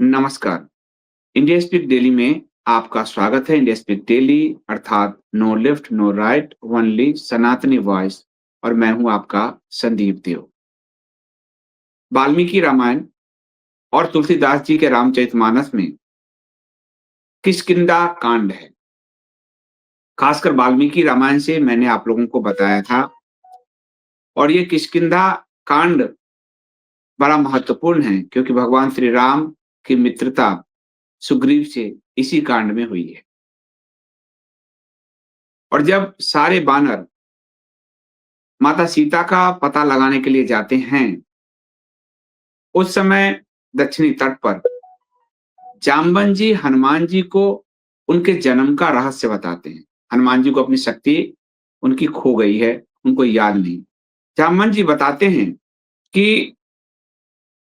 नमस्कार। India speak daily में आपका स्वागत है। इंडिया स्पीक डेली अर्थात no left no right only Sanatani voice और मैं हूं आपका संदीप देव। वाल्मीकि रामायण और तुलसीदास जी के रामचरितमानस में किष्किंधा कांड है। खासकर वाल्मीकि रामायण से मैंने आप लोगों को बताया था और ये किष्किंधा कांड बड़ा महत्वपूर्ण है क्योंकि भगवान श्री राम की मित्रता सुग्रीव से इसी कांड में हुई है। और जब सारे बानर माता सीता का पता लगाने के लिए जाते हैं, उस समय दक्षिणी तट पर जाम्बन जी हनुमान जी को उनके जन्म का रहस्य बताते हैं। हनुमान जी को अपनी शक्ति उनकी खो गई है, उनको याद नहीं। जाम्बन जी बताते हैं कि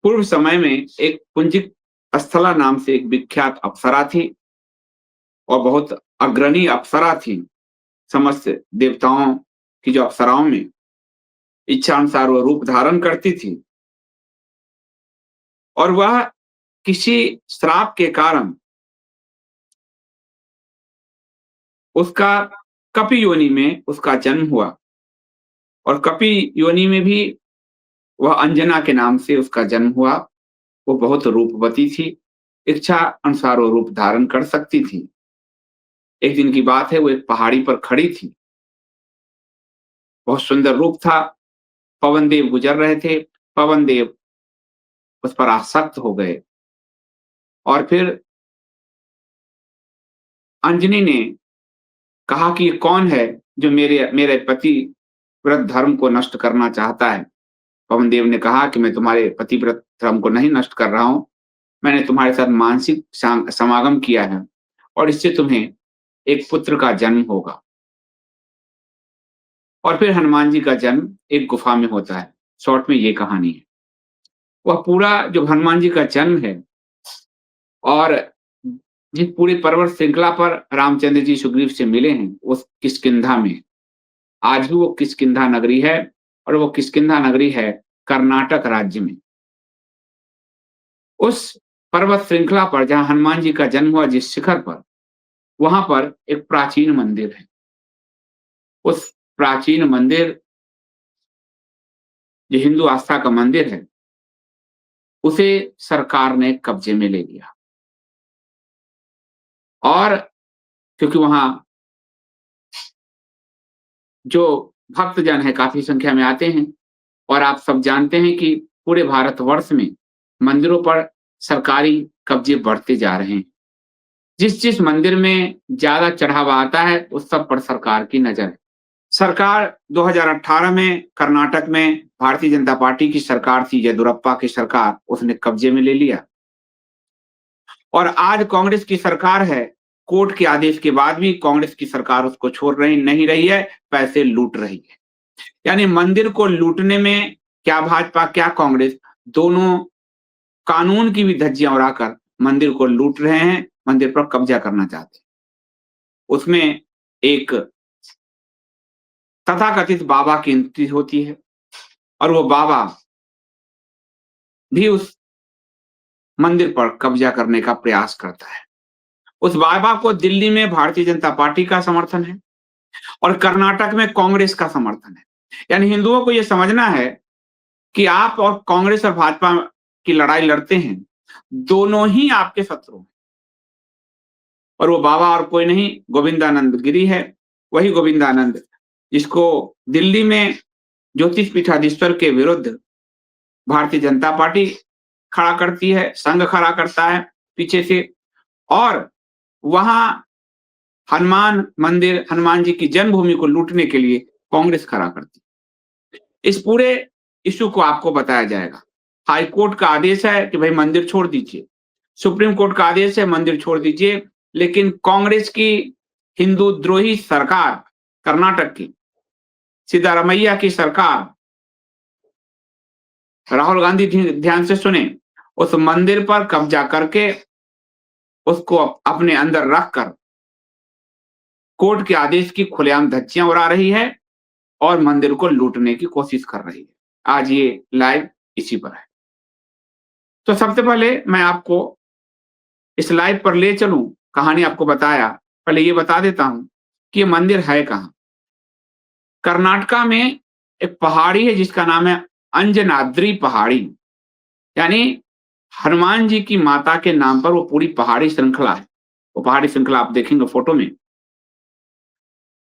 पूर्व समय में एक पुंजिक स्थला नाम से एक विख्यात अप्सरा थी और बहुत अग्रणी अप्सरा थी। समस्त देवताओं की जो अप्सराओं में इच्छानुसार वह रूप धारण करती थी और वह किसी श्राप के कारण उसका कपि योनि में उसका जन्म हुआ और कपि योनि में भी वह अंजना के नाम से उसका जन्म हुआ। वो बहुत रूपवती थी, इच्छा अनुसार वो रूप धारण कर सकती थी। एक दिन की बात है, वो एक पहाड़ी पर खड़ी थी, बहुत सुंदर रूप था। पवन देव गुजर रहे थे, पवन देव उस पर आसक्त हो गए और फिर अंजनी ने कहा कि ये कौन है जो मेरे मेरे पति व्रत धर्म को नष्ट करना चाहता है। पवन देव ने कहा कि मैं तुम्हारे पतिव्रत धर्म को नहीं नष्ट कर रहा हूं, मैंने तुम्हारे साथ मानसिक समागम किया है और इससे तुम्हें एक पुत्र का जन्म होगा। और फिर हनुमान जी का जन्म एक गुफा में होता है। शॉर्ट में ये कहानी है। वह पूरा जो हनुमान जी का जन्म है और जिस पूरी पर्वत श्रृंखला पर रामचंद्र जी सुग्रीव से मिले हैं, उस किष्किंधा में आज भी वो किष्किंधा नगरी है और वो किष्किंधा नगरी है कर्नाटक राज्य में। उस पर्वत श्रृंखला पर जहां हनुमान जी का जन्म हुआ, जिस शिखर पर, वहां पर एक प्राचीन मंदिर है। उस प्राचीन मंदिर, जो हिंदू आस्था का मंदिर है, उसे सरकार ने कब्जे में ले लिया। और क्योंकि वहां जो भक्तजन है काफी संख्या में आते हैं और आप सब जानते हैं कि पूरे भारतवर्ष में मंदिरों पर सरकारी कब्जे बढ़ते जा रहे हैं। जिस जिस मंदिर में ज्यादा चढ़ावा आता है, उस सब पर सरकार की नजर है। सरकार 2018 में कर्नाटक में भारतीय जनता पार्टी की सरकार थी, येदियुरप्पा की सरकार, उसने कब्जे में ले लिया। और आज कांग्रेस की सरकार है। कोर्ट के आदेश के बाद भी कांग्रेस की सरकार उसको छोड़ रही नहीं रही है, पैसे लूट रही है। यानी मंदिर को लूटने में क्या भाजपा क्या कांग्रेस, दोनों कानून की भी धज्जियां उड़ाकर मंदिर को लूट रहे हैं, मंदिर पर कब्जा करना चाहते हैं। उसमें एक तथाकथित बाबा की एंट्री होती है और वो बाबा भी उस मंदिर पर कब्जा करने का प्रयास करता है। उस बाबा को दिल्ली में भारतीय जनता पार्टी का समर्थन है और कर्नाटक में कांग्रेस का समर्थन है। यानी हिंदुओं को यह समझना है कि आप और कांग्रेस और भाजपा की लड़ाई लड़ते हैं, दोनों ही आपके शत्रु हैं। और वो बाबा और कोई नहीं, गोविंदानंद गिरी है। वही गोविंदानंद जिसको दिल्ली में ज्योतिष पीठाधीश्वर के विरुद्ध भारतीय जनता पार्टी खड़ा करती है, संघ खड़ा करता है पीछे से, और वहां हनुमान मंदिर, हनुमान जी की जन्मभूमि को लूटने के लिए कांग्रेस खड़ा करती है। इस पूरे इश्यू को आपको बताया जाएगा। हाई कोर्ट का आदेश है कि भाई मंदिर छोड़ दीजिए, सुप्रीम कोर्ट का आदेश है मंदिर छोड़ दीजिए, लेकिन कांग्रेस की हिंदू द्रोही सरकार, कर्नाटक की सिद्धारमैया की सरकार, राहुल गांधी ध्यान से सुने, उस मंदिर पर कब्जा करके उसको अपने अंदर रखकर कोर्ट के आदेश की खुलेआम धज्जियां उड़ा रही है और मंदिर को लूटने की कोशिश कर रही है। आज ये लाइव इसी पर है। तो सबसे पहले मैं आपको इस लाइव पर ले चलूं, कहानी आपको बताया। पहले ये बता देता हूं कि ये मंदिर है कहाँ। कर्नाटका में एक पहाड़ी है जिसका नाम है अंजनाद्री पहाड़ी, यानी हनुमान जी की माता के नाम पर वो पूरी पहाड़ी श्रृंखला है। वो पहाड़ी श्रृंखला आप देखेंगे फोटो में।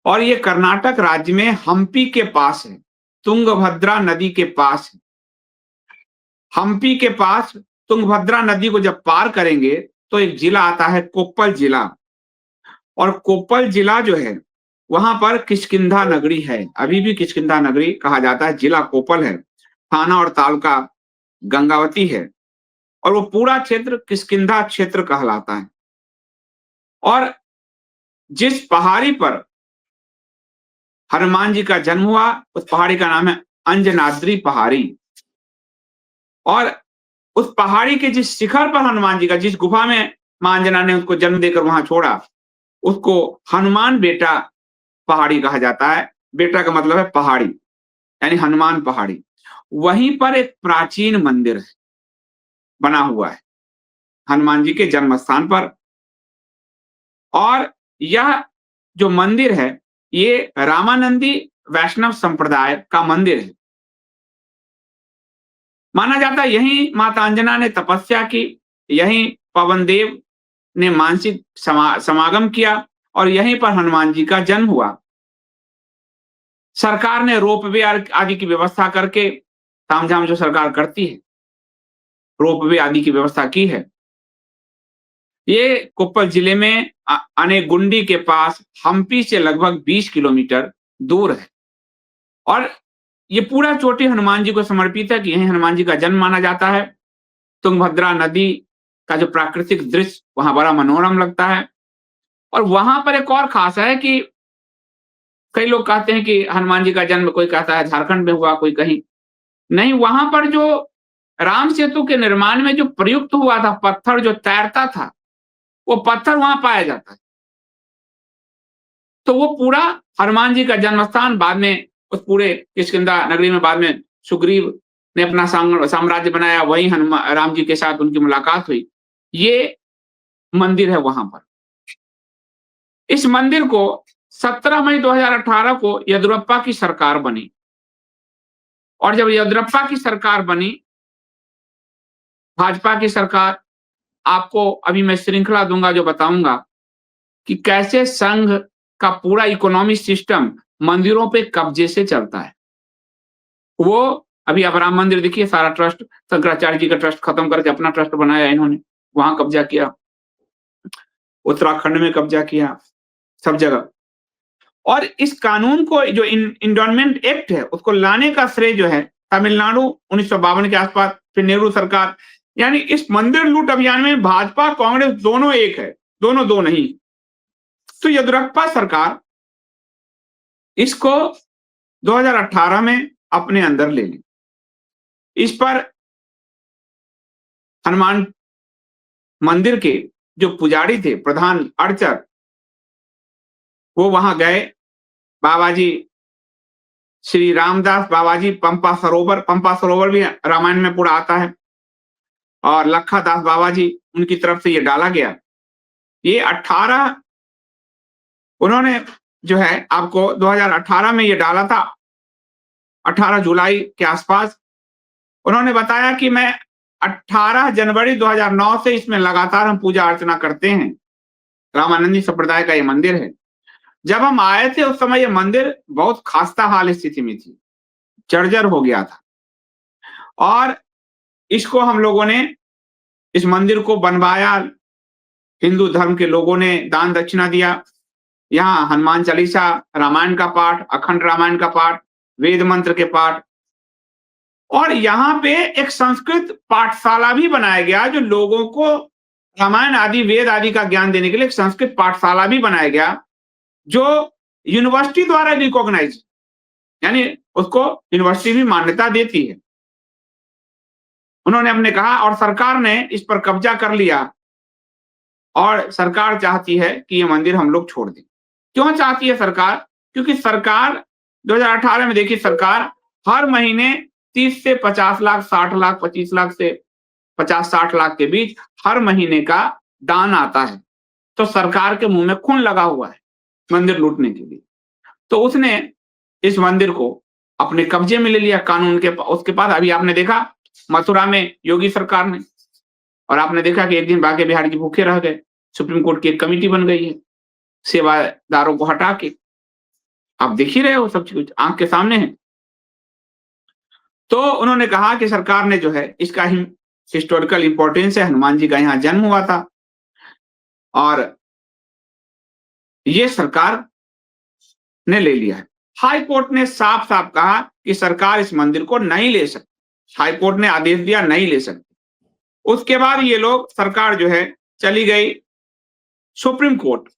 और ये कर्नाटक राज्य में हम्पी के पास है, तुंगभद्रा नदी के पास है। हम्पी के पास तुंगभद्रा नदी को जब पार करेंगे तो एक जिला आता है कोप्पल जिला, और कोप्पल जिला जो है वहां पर किष्किंधा नगरी है, अभी भी किष्किंधा नगरी कहा जाता है। जिला कोप्पल है, थाना और तालुका गंगावती है, और वो पूरा क्षेत्र किष्किंधा क्षेत्र कहलाता है। और जिस पहाड़ी पर हनुमान जी का जन्म हुआ उस पहाड़ी का नाम है अंजनाद्री पहाड़ी। और उस पहाड़ी के जिस शिखर पर हनुमान जी का, जिस गुफा में मां अंजना ने उसको जन्म देकर वहां छोड़ा, उसको हनुमान बेटा पहाड़ी कहा जाता है। बेटा का मतलब है पहाड़ी, यानी हनुमान पहाड़ी। वहीं पर एक प्राचीन मंदिर है, बना हुआ है हनुमान जी के जन्म स्थान पर। और यह जो मंदिर है ये रामानंदी वैष्णव संप्रदाय का मंदिर है। माना जाता है यहीं माता अंजना ने तपस्या की, यहीं पवन देव ने मानसिक समागम किया, और यहीं पर हनुमान जी का जन्म हुआ। सरकार ने रोपवे आदि की व्यवस्था करके, तामझाम जो सरकार करती है, रोपवे आदि की व्यवस्था की है। ये कोप्पल जिले में अनेगुंडी के पास हम्पी से लगभग 20 किलोमीटर दूर है। और ये पूरा चोटी हनुमान जी को समर्पित है कि यहीं हनुमान जी का जन्म माना जाता है। तुंगभद्रा नदी का जो प्राकृतिक दृश्य वहां बड़ा मनोरम लगता है। और वहां पर एक और खास है कि कई लोग कहते हैं कि हनुमान जी का जन्म, कोई कहता है झारखंड में हुआ, कोई कहीं नहीं। वहां पर जो राम सेतु के निर्माण में जो प्रयुक्त हुआ था पत्थर, जो तैरता था, वो पत्थर वहां पाया जाता है। तो वो पूरा हनुमान जी का जन्म स्थान, बाद में उस पूरे किष्किंधा नगरी में बाद में सुग्रीव ने अपना साम्राज्य बनाया, वही हनुमान राम जी के साथ उनकी मुलाकात हुई। ये मंदिर है वहां पर। इस मंदिर को 17 मई 2018 को येदियुरप्पा की सरकार बनी, और जब येदियुरप्पा की सरकार बनी, भाजपा की सरकार, आपको अभी मैं श्रृंखला दूंगा जो बताऊंगा कि कैसे संघ का पूरा इकोनॉमिक सिस्टम मंदिरों पे कब्जे से चलता है। वो अभी आप राम मंदिर देखिए, सारा ट्रस्ट शंकराचार्य जी का ट्रस्ट खत्म करके अपना ट्रस्ट बनाया इन्होंने, वहां कब्जा किया, उत्तराखंड में कब्जा किया, सब जगह। और इस कानून को, जो इंडोनमेंट एक्ट है, उसको लाने का श्रेय जो है तमिलनाडु 1952 के आसपास, फिर नेहरू सरकार। यानी इस मंदिर लूट अभियान में भाजपा कांग्रेस दोनों एक है, दोनों दो नहीं। तो येदियुरप्पा सरकार इसको 2018 में अपने अंदर ले ली। इस पर हनुमान मंदिर के जो पुजारी थे, प्रधान अर्चक, वो वहां गए। बाबा जी श्री रामदास बाबा जी पंपा सरोवर भी रामायण में पूरा आता है, और लखा दास बाबा जी, उनकी तरफ से ये डाला गया। ये 18 उन्होंने जो है आपको 2018 में ये डाला था, 18 जुलाई के आसपास। उन्होंने बताया कि मैं 18 जनवरी 2009 से इसमें लगातार हम पूजा अर्चना करते हैं। रामानंदी संप्रदाय का ये मंदिर है। जब हम आए थे उस समय ये मंदिर बहुत खस्ता हाल स्थिति में थी, जर्जर हो गया था। और इसको हम लोगों ने, इस मंदिर को बनवाया, हिंदू धर्म के लोगों ने दान दक्षिणा दिया। यहाँ हनुमान चालीसा, रामायण का पाठ, अखंड रामायण का पाठ, वेद मंत्र के पाठ, और यहाँ पे एक संस्कृत पाठशाला भी बनाया गया, जो लोगों को रामायण आदि, वेद आदि का ज्ञान देने के लिए एक संस्कृत पाठशाला भी बनाया गया, जो यूनिवर्सिटी द्वारा रिकॉग्नाइज, यानी उसको यूनिवर्सिटी भी मान्यता देती है। उन्होंने हमने कहा, और सरकार ने इस पर कब्जा कर लिया, और सरकार चाहती है कि ये मंदिर हम लोग छोड़ दें। क्यों चाहती है सरकार? क्योंकि सरकार 2018 में, देखिए, सरकार हर महीने 30 से 50 लाख, 60 लाख, 25 लाख से 50-60 लाख के बीच हर महीने का दान आता है तो सरकार के मुंह में खून लगा हुआ है मंदिर लूटने के लिए। तो उसने इस मंदिर को अपने कब्जे में ले लिया कानून के उसके पास। अभी आपने देखा मथुरा में योगी सरकार ने, और आपने देखा कि एक दिन बांके बिहारी जी भूखे रह गए, सुप्रीम कोर्ट की एक कमेटी बन गई है सेवादारों को हटा के। आप देख ही रहे हो, सब कुछ आंख के सामने है। तो उन्होंने कहा कि सरकार ने जो है इसका हिस्टोरिकल इंपॉर्टेंस है, हनुमान जी का यहाँ जन्म हुआ था, और ये सरकार ने ले लिया है। हाई कोर्ट ने साफ साफ कहा कि सरकार इस मंदिर को नहीं ले सकती। हाई कोर्ट ने आदेश दिया नहीं ले सकती। उसके बाद ये लोग, सरकार जो है चली गई सुप्रीम कोर्ट।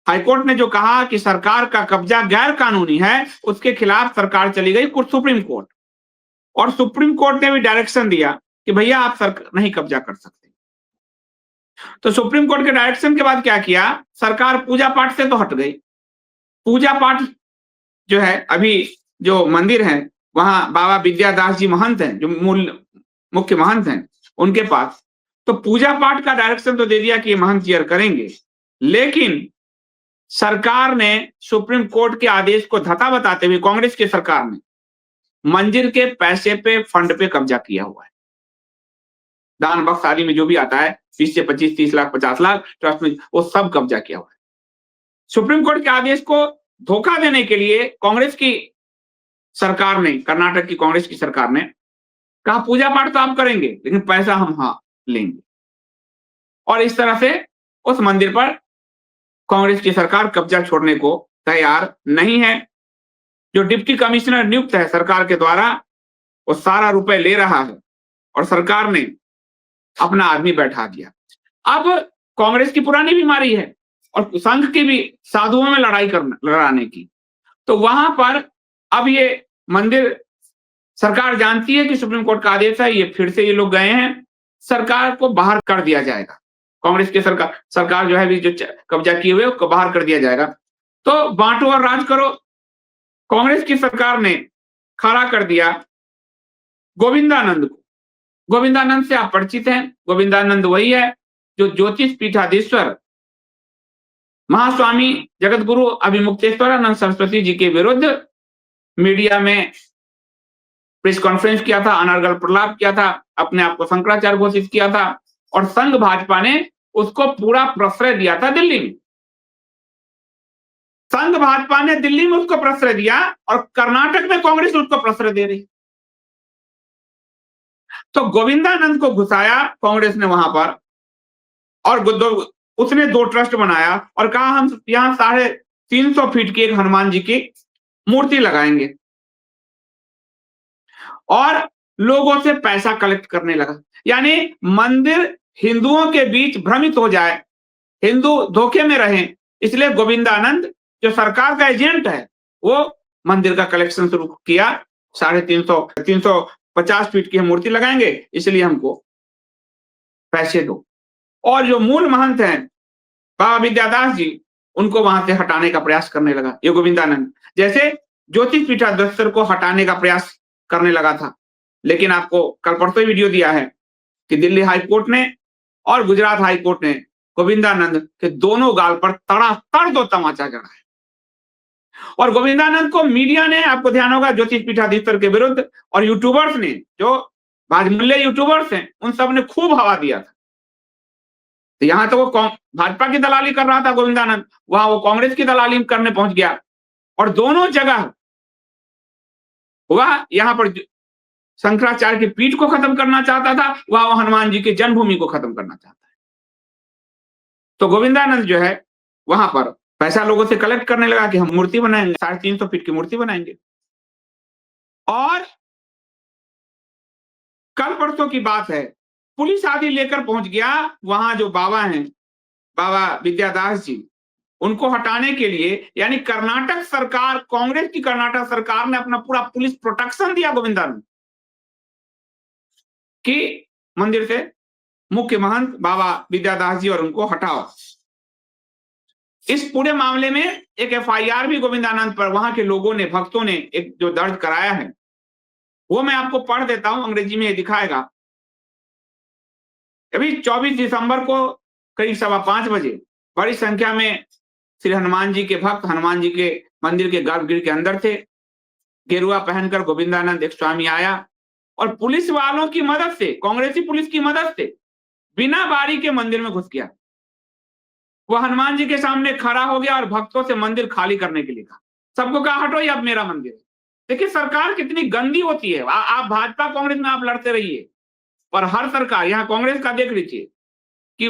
हाई कोर्ट ने जो कहा कि सरकार का कब्जा गैर कानूनी है, उसके खिलाफ सरकार चली गई सुप्रीम कोर्ट, और सुप्रीम कोर्ट ने भी डायरेक्शन दिया कि भैया आप नहीं कब्जा कर सकते। तो सुप्रीम कोर्ट के डायरेक्शन के बाद क्या किया, सरकार पूजा पाठ से तो हट गई। पूजा पाठ जो है, अभी जो मंदिर है वहां बाबा विद्यादास जी महंत हैं, जो मूल मुख्य महंत हैं, उनके पास तो पूजा पाठ का डायरेक्शन तो दे दिया कि महंत जी करेंगे, लेकिन सरकार ने सुप्रीम कोर्ट के आदेश को धता बताते हुए, कांग्रेस की सरकार ने मंदिर के पैसे पे, फंड पे कब्जा किया हुआ है। दान बख्श आदि में जो भी आता है 20 से 25, 30 लाख, 50 लाख ट्रस्ट में, वो सब कब्जा किया हुआ है। सुप्रीम कोर्ट के आदेश को धोखा देने के लिए कांग्रेस की सरकार ने, कर्नाटक की कांग्रेस की सरकार ने कहा पूजा पाठ तो आप करेंगे लेकिन पैसा हम लेंगे, और इस तरह से उस मंदिर पर कांग्रेस की सरकार कब्जा छोड़ने को तैयार नहीं है। जो डिप्टी कमिश्नर नियुक्त है सरकार के द्वारा, वो सारा रुपए ले रहा है, और सरकार ने अपना आदमी बैठा दिया। अब कांग्रेस की पुरानी बीमारी है, और संघ की भी, साधुओं में लड़ाने की। तो वहां पर अब ये मंदिर, सरकार जानती है कि सुप्रीम कोर्ट का आदेश है, ये फिर से ये लोग गए हैं, सरकार को बाहर कर दिया जाएगा। कांग्रेस की सरकार जो है भी, जो कब्जा किए हुए उसको बाहर कर दिया जाएगा। तो बांटो और राज करो। कांग्रेस की सरकार ने खड़ा कर दिया गोविंदानंद को। गोविंदानंद से आप परिचित हैं। गोविंदानंद वही है जो ज्योतिष पीठाधीश्वर महास्वामी जगतगुरु अभिमुक्तेश्वरानंद सरस्वती जी के विरुद्ध मीडिया में प्रेस कॉन्फ्रेंस किया था, अनर्गल प्रलाप किया था, अपने आप को शंकराचार्य घोषित किया था, और संघ भाजपा ने उसको पूरा प्रश्रय दिया था दिल्ली में। संघ भाजपा ने दिल्ली में उसको प्रश्रय दिया, और कर्नाटक में कांग्रेस उसको प्रश्रय दे रही। तो गोविंदानंद को घुसाया कांग्रेस ने वहां पर, और उसने 2 ट्रस्ट बनाया और कहा हम यहां 350 फीट की एक हनुमान जी की मूर्ति लगाएंगे, और लोगों से पैसा कलेक्ट करने लगा। यानी मंदिर हिंदुओं के बीच भ्रमित हो जाए, हिंदू धोखे में रहें, इसलिए गोविंदानंद जो सरकार का एजेंट है, वो मंदिर का कलेक्शन शुरू किया। 350 फीट की मूर्ति लगाएंगे, इसलिए हमको पैसे दो। और जो मूल महंत हैं बाबा विद्यादास जी, उनको वहां से हटाने का प्रयास करने लगा ये गोविंदानंद। जैसे ज्योतिष पीठाधीश्वर को हटाने का प्रयास करने लगा था। लेकिन आपको कल परसों वीडियो दिया है कि दिल्ली हाई कोर्ट ने और गुजरात हाई कोर्ट ने गोविंदानंद के दोनों गाल पर तड़ातड़ 2 तमाचा जड़ा है। और गोविंदानंद को मीडिया ने, आपको ध्यान होगा, ज्योतिष पीठाधीश्वर के विरुद्ध, और यूट्यूबर्स ने, जो भाजमूल्य यूट्यूबर्स हैं, उन सब ने खूब हवा दिया था। तो यहां तो वो भाजपा की दलाली कर रहा था गोविंदानंद, वहां वो कांग्रेस की दलाली करने पहुंच गया, और दोनों जगह वह यहां पर शंकराचार्य की पीठ को खत्म करना चाहता था, वहां वो हनुमान जी की जन्मभूमि को खत्म करना चाहता है। तो गोविंदानंद जो है वहां पर पैसा लोगों से कलेक्ट करने लगा कि हम मूर्ति बनाएंगे, 350 फीट की मूर्ति बनाएंगे। और कल परसों की बात है, पुलिस आदि लेकर पहुंच गया वहां जो बाबा हैं, बाबा विद्यादास जी, उनको हटाने के लिए। यानी कर्नाटक सरकार, कांग्रेस की कर्नाटक सरकार ने अपना पूरा पुलिस प्रोटेक्शन दिया गोविंदानंद कि मंदिर से मुख्य महंत बाबा विद्यादास जी और उनको हटाओ। इस पूरे मामले में एक एफआईआर भी गोविंदानंद पर वहां के लोगों ने, भक्तों ने एक जो दर्ज कराया है, वो मैं आपको पढ़ देता हूं, अंग्रेजी में ये दिखाएगा। अभी 24 दिसंबर को करीब 5:15 बजे बड़ी संख्या में श्री हनुमान जी के भक्त हनुमान जी के मंदिर के गर्भगृह के अंदर थे। गेरुआ पहनकर गोविंदानंद एक स्वामी आया और पुलिस वालों की मदद से, कांग्रेसी पुलिस की मदद से बिना बारी के मंदिर में घुस गया। वो हनुमान जी के सामने खड़ा हो गया और भक्तों से मंदिर खाली करने के लिए कहा। सबको कहा हटो, ये अब मेरा मंदिर है। देखिए सरकार कितनी गंदी होती है। आप भाजपा कांग्रेस में आप लड़ते रहिए, पर हर सरकार, यहाँ कांग्रेस का देख लीजिए कि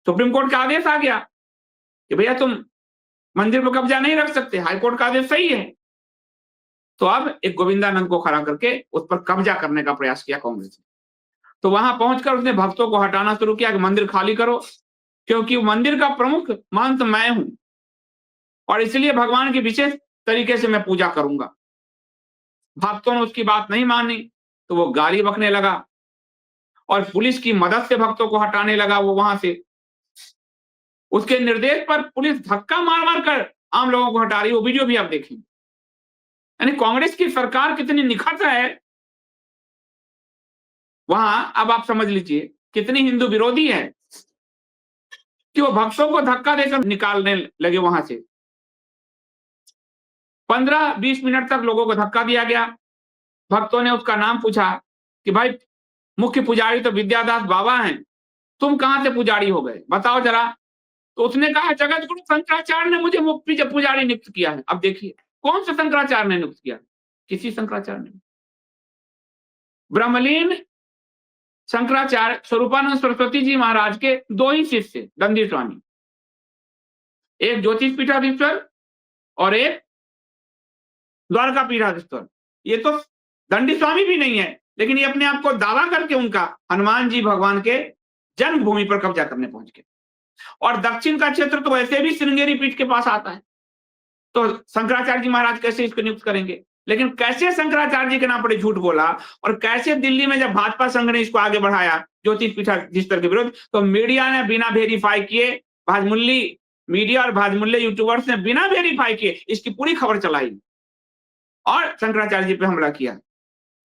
सुप्रीम कोर्ट का आदेश आ गया कि भैया तुम मंदिर पर कब्जा नहीं रख सकते, हाईकोर्ट का आदेश सही है। तो अब एक गोविंदानंद को खड़ा करके उस पर कब्जा करने का प्रयास किया कांग्रेस ने। तो वहां पहुंचकर उसने भक्तों को हटाना शुरू किया कि मंदिर खाली करो, क्योंकि मंदिर का प्रमुख महंत मैं हूं और इसलिए भगवान की विशेष तरीके से मैं पूजा करूंगा। भक्तों ने उसकी बात नहीं मानी तो वो गाली बकने लगा और पुलिस की मदद से भक्तों को हटाने लगा वो वहां से। उसके निर्देश पर पुलिस धक्का मार मार कर आम लोगों को हटा रही, वो वीडियो भी आप देखें। यानी कांग्रेस की सरकार कितनी निखट है वहां, अब आप समझ लीजिए कितनी हिंदू विरोधी है कि वो भक्तों को धक्का देकर निकालने लगे वहां से। 15-20 मिनट तक लोगों को धक्का दिया गया। भक्तों ने उसका नाम पूछा कि भाई मुख्य पुजारी तो विद्यादास बाबा हैं, तुम कहां से पुजारी हो गए, बताओ जरा। तो उसने कहा जगत गुरु शंकराचार्य ने मुझे मुख्य पुजारी नियुक्त किया है। अब देखिए कौन से शंकराचार्य ने नियुक्त किया? किसी शंकराचार्य ने। ब्रह्मलीन शंकराचार्य स्वरूपानंद सरस्वती जी महाराज के 2 ही शिष्य, दंडी स्वामी, एक ज्योतिष पीठाधीश्वर और एक द्वारका पीठाधीश्वर। ये तो दंडी स्वामी भी नहीं है, लेकिन ये अपने आप को दावा करके उनका हनुमान जी भगवान के जन्मभूमि पर कब्जा करने पहुंच गए। और दक्षिण का क्षेत्र तो वैसे भी श्रृंगेरी पीठ के पास आता है, तो शंकराचार्य जी महाराज कैसे इसको नियुक्त करेंगे? लेकिन कैसे शंकराचार्य जी के नाम पर झूठ बोला और कैसे दिल्ली में जब भाजपा संघ ने इसको आगे बढ़ाया ज्योतिष पीठाधीश्वर के विरुद्ध, तो मीडिया ने बिना वेरीफाई किए, भाजमुल्ली मीडिया और भाजमुल्ले यूट्यूबर्स ने बिना वेरीफाई किए इसकी पूरी खबर चलाई और शंकराचार्य जी पे हमला किया।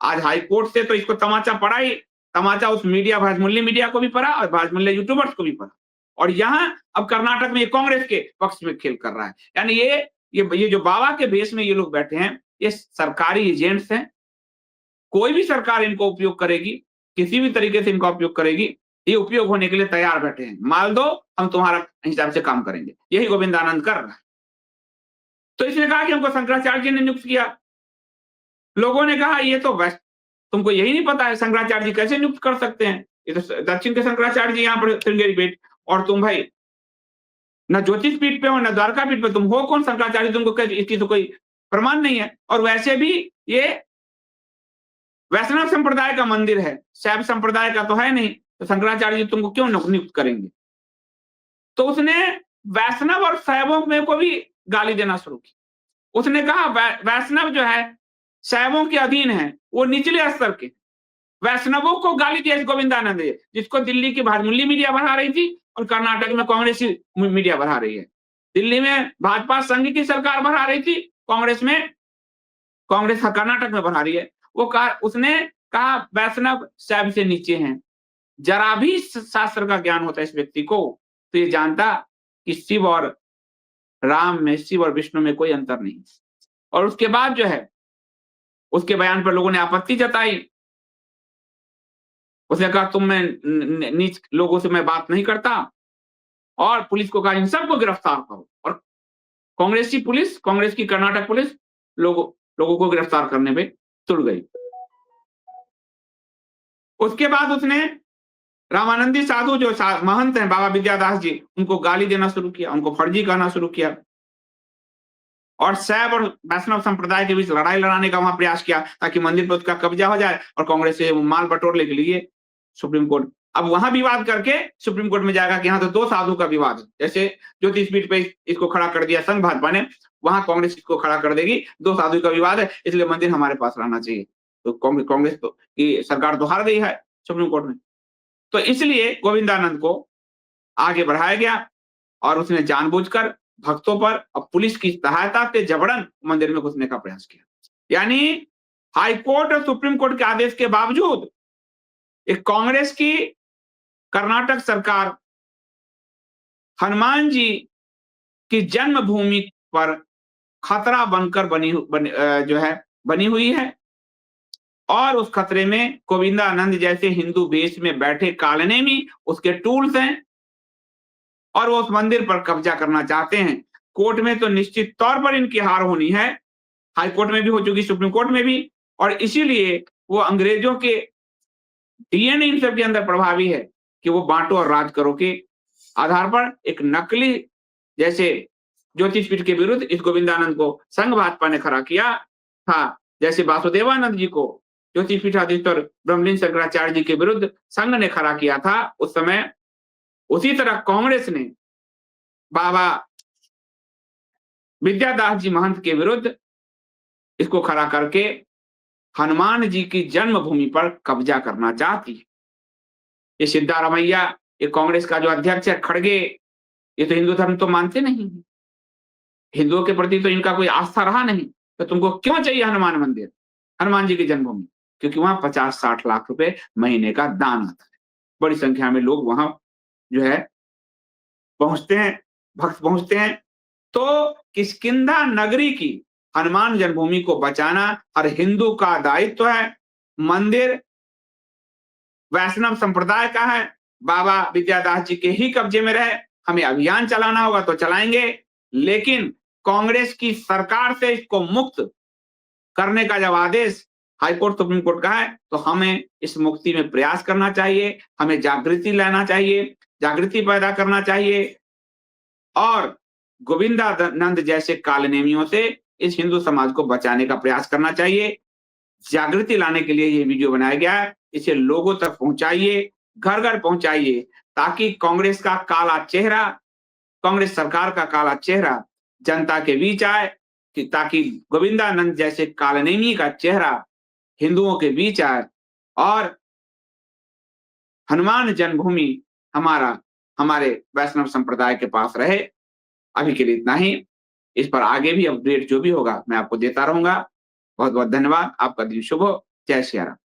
आज हाई कोर्ट से तो इसको तमाचा पड़ा ही, तमाचा उस मीडिया भाजमुल्ली मीडिया को भी पड़ा और भाजमुल्ले यूट्यूबर्स को भी पड़ा। और यहां अब कर्नाटक में ये कांग्रेस के पक्ष में खेल कर रहा है। यानी ये जो बाबा के भेष में ये लोग बैठे हैं, ये सरकारी एजेंट्स हैं। कोई भी सरकार इनको उपयोग करेगी, किसी भी तरीके से इनका उपयोग करेगी, ये उपयोग होने के लिए तैयार बैठे हैं। माल दो, हम तुम्हारा हिसाब से काम करेंगे। यही गोविंदानंद कर रहा है। तो इसने कहा कि हमको शंकराचार्य जी ने नियुक्त किया। लोगों ने कहा ये तो बस तुमको यही नहीं पता है शंकराचार्य जी कैसे नियुक्त कर सकते हैं, ये तो दक्षिण के शंकराचार्य जी यहाँ पर श्रृंगेरी पीठ, और तुम भाई न ज्योतिष पीठ पे हो न द्वारका पीठ पे, तुम हो कौन शंकराचार्य? तुमको कैसे, इसकी तो कोई प्रमाण नहीं है। और वैसे भी ये वैष्णव संप्रदाय का मंदिर है, शैव संप्रदाय का तो है नहीं, तो शंकराचार्य जी तुमको क्यों नियुक्त करेंगे? तो उसने वैष्णव और शैवों में को भी गाली देना शुरू की। उसने कहा वैष्णव जो है शैवों के अधीन है, वो निचले स्तर के। वैष्णवों को गाली दिया गोविंदानंद, जिसको दिल्ली की भाजमुल्ली मीडिया बढ़ा रही थी और कर्नाटक में कांग्रेसी मीडिया बढ़ा रही है। दिल्ली में भाजपा संघ की सरकार बढ़ा रही थी, कांग्रेस कर्नाटक में बढ़ा रही है। उसने कहा वैष्णव शैव से नीचे हैं। जरा भी शास्त्र का ज्ञान होता है इस व्यक्ति को तो ये जानता कि शिव और राम में, शिव और विष्णु में कोई अंतर नहीं। और उसके बाद जो है उसके बयान पर लोगों ने आपत्ति जताई। उसने कहा तुम मैं नीच लोगों से मैं बात नहीं करता, और पुलिस को कहा इन सबको गिरफ्तार करो। और कांग्रेसी पुलिस, कांग्रेस की कर्नाटक पुलिस लोगों को गिरफ्तार करने में तुल गई। उसके बाद उसने रामानंदी साधु जो महंत हैं बाबा विद्यादास जी, उनको गाली देना शुरू किया, उनको फर्जी कहना शुरू किया और शैव और वैष्णव संप्रदाय के बीच लड़ाई लड़ाने का वहां प्रयास किया ताकि मंदिर पर उसका कब्जा हो जाए और कांग्रेस से माल बटोरने के लिए सुप्रीम कोर्ट। अब वहां विवाद करके सुप्रीम कोर्ट में जाएगा कि यहाँ तो 2 साधु का विवाद है। जैसे ज्योतिष पीठ पे इसको खड़ा कर दिया संघ भाजपा ने, वहां कांग्रेस इसको खड़ा कर देगी, 2 साधु का विवाद है इसलिए मंदिर हमारे पास रहना चाहिए। तो कांग्रेस की सरकार तो हार गई है सुप्रीम कोर्ट में। तो इसलिए गोविंदानंद को आगे बढ़ाया गया और उसने जानबूझकर भक्तों पर और पुलिस की सहायता से जबरन मंदिर में घुसने का प्रयास किया। यानी हाई कोर्ट और सुप्रीम कोर्ट के आदेश के बावजूद एक कांग्रेस की कर्नाटक सरकार हनुमान जी की जन्मभूमि पर खतरा बनकर जो है बनी हुई है, और उस खतरे में गोविंदानंद जैसे हिंदू वेश में बैठे कालनेमी उसके टूल्स हैं, और वो उस मंदिर पर कब्जा करना चाहते हैं। कोर्ट में तो निश्चित तौर पर इनकी हार होनी है, हाई कोर्ट में भी हो चुकी, सुप्रीम कोर्ट में भी, और इसीलिए वो अंग्रेजों के डीएनए इन सब के अंदर प्रभावी है कि वो बांटो और राज करो के आधार पर एक नकली, जैसे ज्योतिष पीठ के विरुद्ध इस गोविंदानंद को संघ भाजपा ने खड़ा किया था, जैसे वासुदेवानंद जी को ज्योतिष पीठाधीश्वर ब्रह्मलीन शंकराचार्य जी के विरुद्ध संघ ने खड़ा किया था उस समय, उसी तरह कांग्रेस ने बाबा विद्यादास जी महंत के विरुद्ध इसको खड़ा करके हनुमान जी की जन्मभूमि पर कब्जा करना चाहती है। ये सिद्धारमैया, ये कांग्रेस का जो अध्यक्ष है खड़गे, ये तो हिंदू धर्म तो मानते नहीं, हिंदुओं के प्रति तो इनका कोई आस्था रहा नहीं, तो तुमको क्यों चाहिए हनुमान मंदिर, हनुमान जी की जन्मभूमि? क्योंकि वहां 50-60 लाख रुपए महीने का दान आता है, बड़ी संख्या में लोग वहां जो है पहुंचते हैं, भक्त पहुंचते हैं। तो किष्किंधा नगरी की हनुमान जन्मभूमि को बचाना हर हिंदू का दायित्व है। मंदिर वैष्णव संप्रदाय का है, बाबा विद्यादास जी के ही कब्जे में रहे, हमें अभियान चलाना होगा तो चलाएंगे, लेकिन कांग्रेस की सरकार से इसको मुक्त करने का जब आदेश हाईकोर्ट सुप्रीम कोर्ट का है, तो हमें इस मुक्ति में प्रयास करना चाहिए, हमें जागृति लाना चाहिए, जागृति पैदा करना चाहिए, और गोविंदानंद जैसे कालनेमियों से इस हिंदू समाज को बचाने का प्रयास करना चाहिए। जागृति लाने के लिए ये वीडियो बनाया गया है, इसे लोगों तक पहुंचाइए, घर घर पहुंचाइए, ताकि कांग्रेस का काला चेहरा, कांग्रेस सरकार का काला चेहरा जनता के बीच आए, कि ताकि गोविंदानंद जैसे कालनेमी का चेहरा हिंदुओं के बीच आए, और हनुमान जन्मभूमि हमारा, हमारे वैष्णव संप्रदाय के पास रहे। अभी के लिए इतना ही, इस पर आगे भी अपडेट जो भी होगा मैं आपको देता रहूंगा। बहुत बहुत धन्यवाद, आपका दिन शुभ हो। जय श्री राम।